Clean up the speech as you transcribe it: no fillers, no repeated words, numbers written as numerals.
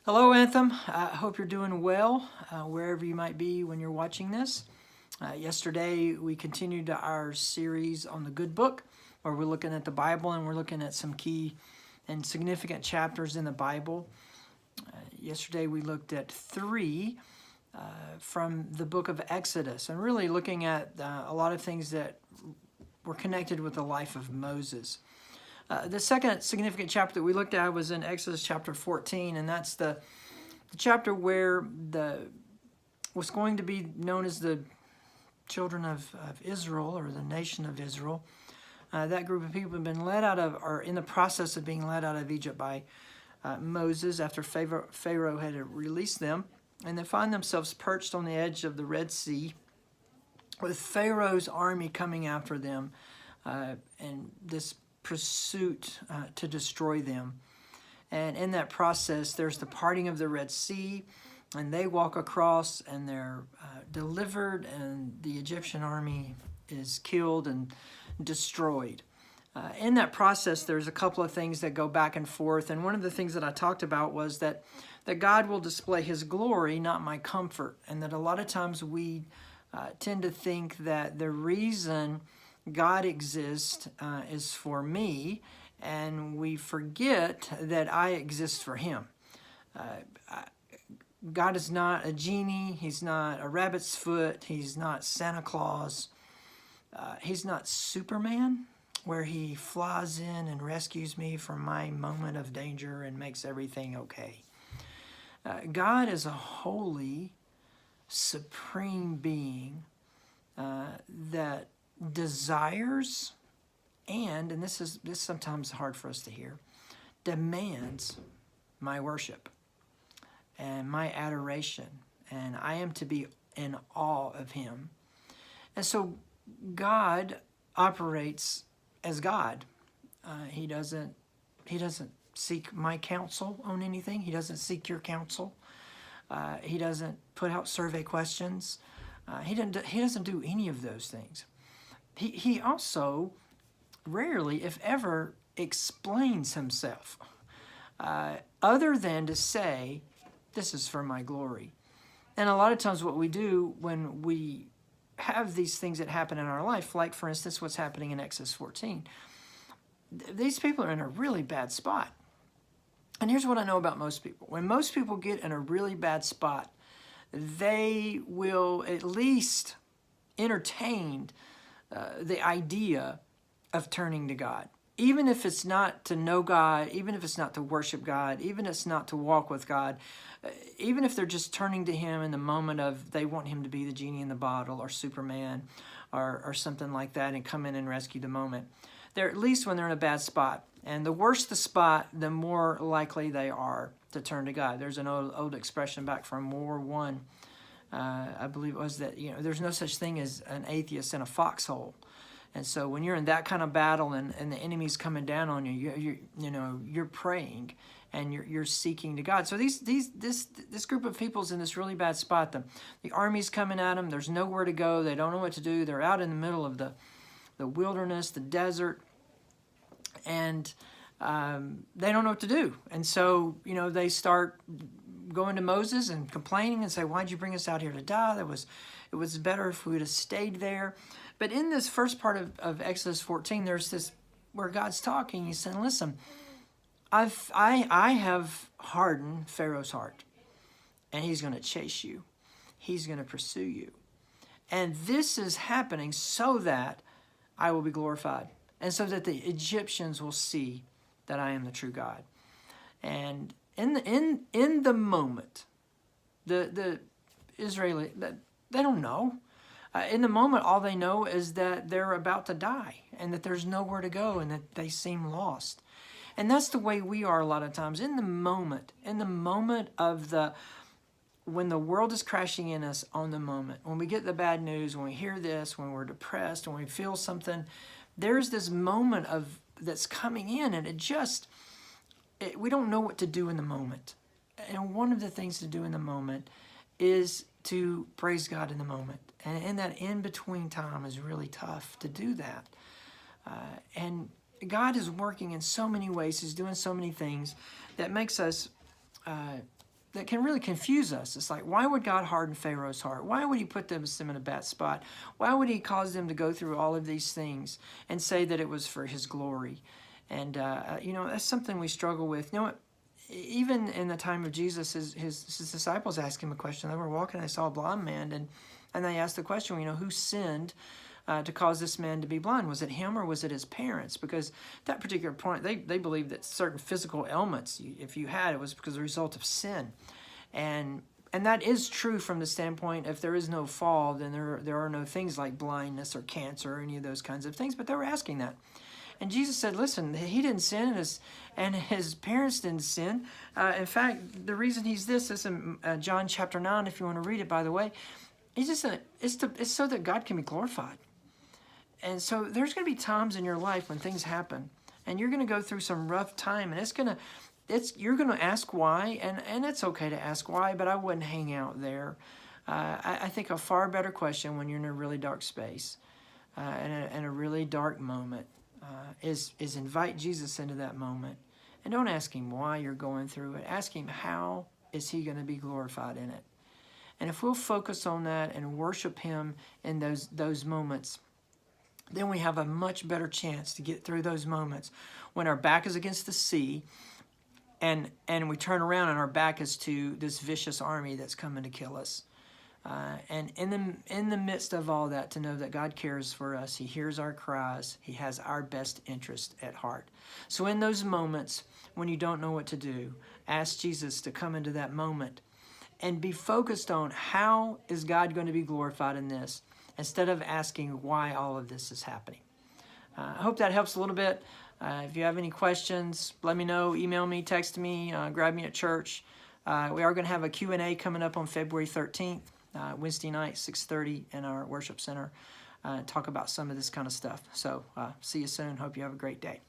Hello, Anthem. I hope you're doing well wherever you might be when you're watching this. Yesterday, we continued our series on the Good Book, where we're looking at the Bible and we're looking at some key and significant chapters in the Bible. Yesterday, we looked at three from the book of Exodus and really looking at a lot of things that were connected with the life of Moses. The second significant chapter that we looked at was in Exodus chapter 14, and that's the chapter where what's going to be known as the children of Israel, or the nation of Israel. That group of people have been led out of, or in the process of being led out of Egypt by Moses after Pharaoh had released them, and they find themselves perched on the edge of the Red Sea with Pharaoh's army coming after them, and this pursuit to destroy them. And in that process, there's the parting of the Red Sea, and they walk across and they're delivered, and the Egyptian army is killed and destroyed. In that process, there's a couple of things that go back and forth, and one of the things that I talked about was that God will display His glory, not my comfort, and that a lot of times we tend to think that the reason God exists is for me, and we forget that I exist for Him. God is not a genie. He's not a rabbit's foot. He's not Santa Claus. He's not Superman, where He flies in and rescues me from my moment of danger and makes everything okay. God is a holy, supreme being that desires and this is sometimes hard for us to hear, demands my worship and my adoration, and I am to be in awe of Him. And so God operates as God. He doesn't seek my counsel on anything. He doesn't seek your counsel. He doesn't put out survey questions. He doesn't do any of those things. He also rarely, if ever, explains Himself other than to say, this is for my glory. And a lot of times what we do when we have these things that happen in our life, like for instance what's happening in Exodus 14, these people are in a really bad spot. And here's what I know about most people. When most people get in a really bad spot, they will at least entertain the idea of turning to God. Even if it's not to know God, even if it's not to worship God, even if it's not to walk with God, even if they're just turning to Him in the moment of they want Him to be the genie in the bottle or Superman or something like that and come in and rescue the moment. They're at least when they're in a bad spot. And the worse the spot, the more likely they are to turn to God. There's an old expression back from World War I, I believe it was that, there's no such thing as an atheist in a foxhole. And so when you're in that kind of battle and the enemy's coming down on you, you're praying and you're seeking to God. So this group of people's in this really bad spot. The army's coming at them. There's nowhere to go. They don't know what to do. They're out in the middle of the wilderness, the desert, and they don't know what to do. And so, they start going to Moses and complaining and say, why'd you bring us out here to die? It was better if we would have stayed there. But in this first part of Exodus 14, there's this where God's talking. He's saying, listen, I have hardened Pharaoh's heart, and he's going to chase you. He's going to pursue you. And this is happening so that I will be glorified, and so that the Egyptians will see that I am the true God. And in the moment, the Israeli, they don't know. In the moment, all they know is that they're about to die and that there's nowhere to go and that they seem lost. And that's the way we are a lot of times. In the moment of when the world is crashing in us, on the moment, when we get the bad news, when we hear this, when we're depressed, when we feel something, there's this moment that's coming in, and we don't know what to do in the moment. And one of the things to do in the moment is to praise God in the moment. And in that in-between time is really tough to do that. And God is working in so many ways. He's doing so many things that makes us that can really confuse us. It's like, why would God harden Pharaoh's heart? Why would he put them in a bad spot? Why would he cause them to go through all of these things and say that it was for his glory? And, that's something we struggle with. You know what? Even in the time of Jesus, his disciples asked him a question. They were walking, they saw a blind man, and they asked the question, who sinned to cause this man to be blind? Was it him or was it his parents? Because at that particular point, they believed that certain physical ailments, if you had, it was because of the result of sin. And that is true from the standpoint, if there is no fall, then there are no things like blindness or cancer or any of those kinds of things. But they were asking that. And Jesus said, listen, he didn't sin, and his parents didn't sin. In fact, the reason he's this is in John chapter 9, if you want to read it, by the way. He just said, it's so that God can be glorified. And so there's going to be times in your life when things happen, and you're going to go through some rough time, and you're going to ask why, and it's okay to ask why, but I wouldn't hang out there. I think a far better question when you're in a really dark space, in a really dark moment, is invite Jesus into that moment. And don't ask him why you're going through it. Ask him, how is he going to be glorified in it? And if we'll focus on that and worship him in those moments, then we have a much better chance to get through those moments when our back is against the sea and we turn around and our back is to this vicious army that's coming to kill us. And in the midst of all that, to know that God cares for us, he hears our cries, he has our best interest at heart. So in those moments when you don't know what to do, ask Jesus to come into that moment and be focused on how is God going to be glorified in this, instead of asking why all of this is happening. I hope that helps a little bit. If you have any questions, let me know. Email me, text me, grab me at church. We are going to have a Q&A coming up on February 13th, Wednesday night, 6:30 in our worship center. Talk about some of this kind of stuff. So see you soon. Hope you have a great day.